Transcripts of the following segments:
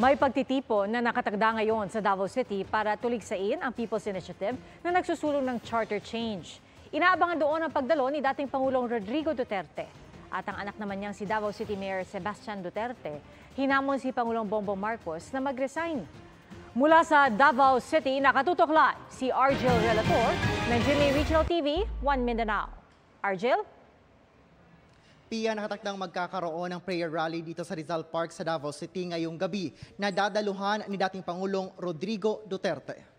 May pagtitipon na nakatagda ngayon sa Davao City para tuligsain ang People's Initiative na nagsusulong ng charter change. Inaabangan doon ang pagdalo ni dating Pangulong Rodrigo Duterte. At ang anak naman niyang si Davao City Mayor Sebastian Duterte, hinamon si Pangulong Bongbong Marcos na mag-resign. Mula sa Davao City, nakatutok live si Argel Relator ng GMA Regional TV, 1 Mindanao. Argel? Pia, nakatakdang magkakaroon ng prayer rally dito sa Rizal Park sa Davao City ngayong gabi na dadaluhan ni dating Pangulong Rodrigo Duterte.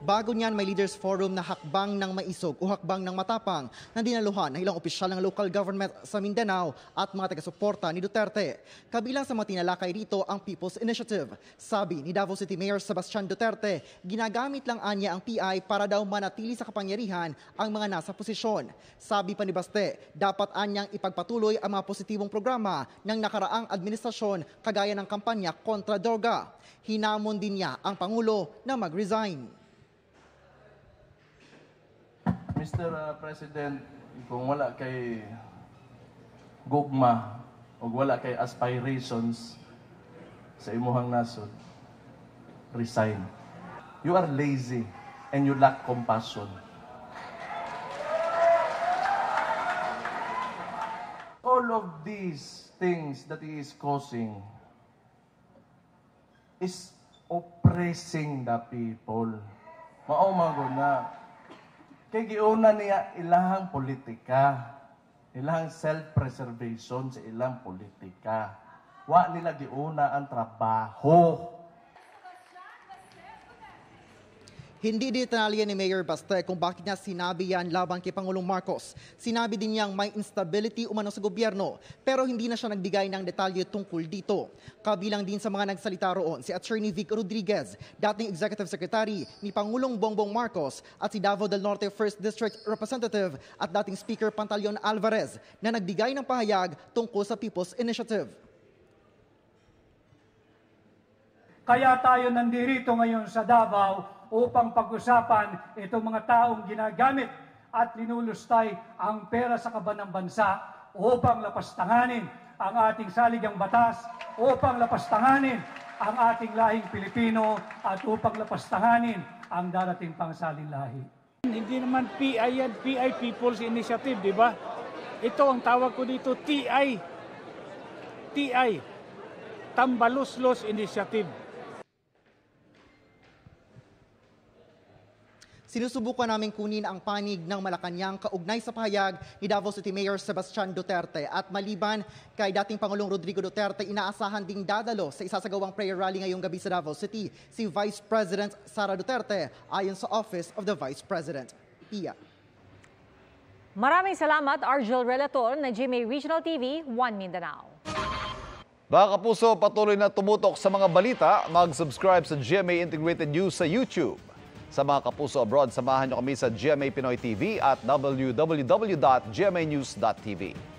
Bago niyan, may leaders forum na hakbang ng maisog o hakbang ng matapang na dinaluhan ng ilang opisyal ng local government sa Mindanao at mga taga-suporta ni Duterte. Kabilang sa mga tinalakay rito ang People's Initiative. Sabi ni Davao City Mayor Sebastian Duterte, ginagamit lang anya ang PI para daw manatili sa kapangyarihan ang mga nasa posisyon. Sabi pa ni Baste, dapat anyang ipagpatuloy ang mga positibong programa ng nakaraang administrasyon kagaya ng kampanya kontra droga. Hinamon din niya ang Pangulo na mag-resign. Mr. President, kung wala kay gugma o wala kay aspirations sa imuhang nasod, resign. You are lazy and you lack compassion. All of these things that he is causing is oppressing the people. Maumago na. Kaya giuna niya ilahang politika, ilahang self-preservation sa ilang politika. Wa nila giuna ang trabaho. Hindi detalye ni Mayor Baste kung bakit niya sinabi yan laban kay Pangulong Marcos. Sinabi din niyang may instability umano sa gobyerno pero hindi na siya nagbigay ng detalye tungkol dito. Kabilang din sa mga nagsalita roon si Attorney Vic Rodriguez, dating Executive Secretary ni Pangulong Bongbong Marcos at si Davao del Norte 1st District Representative at dating Speaker Pantaleon Alvarez na nagbigay ng pahayag tungkol sa People's Initiative. Kaya tayo nandito ngayon sa Davao upang pag-usapan itong mga taong ginagamit at linulustay ang pera sa kaban ng bansa upang lapastanganin ang ating saligang batas, upang lapastanganin ang ating lahing Pilipino at upang lapastanganin ang darating pang salinlahi. Hindi naman PI yan, PI People's Initiative, di ba? Ito ang tawag ko dito, TI. TI, Tambaluslos Initiative. Sinusubukan namin kunin ang panig ng Malacanang kaugnay sa pahayag ni Davao City Mayor Sebastian Duterte. At maliban kay dating Pangulong Rodrigo Duterte, inaasahan ding dadalo sa isasagawang prayer rally ngayong gabi sa Davao City si Vice President Sara Duterte ayon sa Office of the Vice President. Pia. Maraming salamat, Argel Relator ng GMA Regional TV, 1 Mindanao. Mga kapuso, patuloy na tumutok sa mga balita. Mag-subscribe sa GMA Integrated News sa YouTube. Sa mga kapuso abroad, samahan niyo kami sa GMA Pinoy TV at www.gmanews.tv.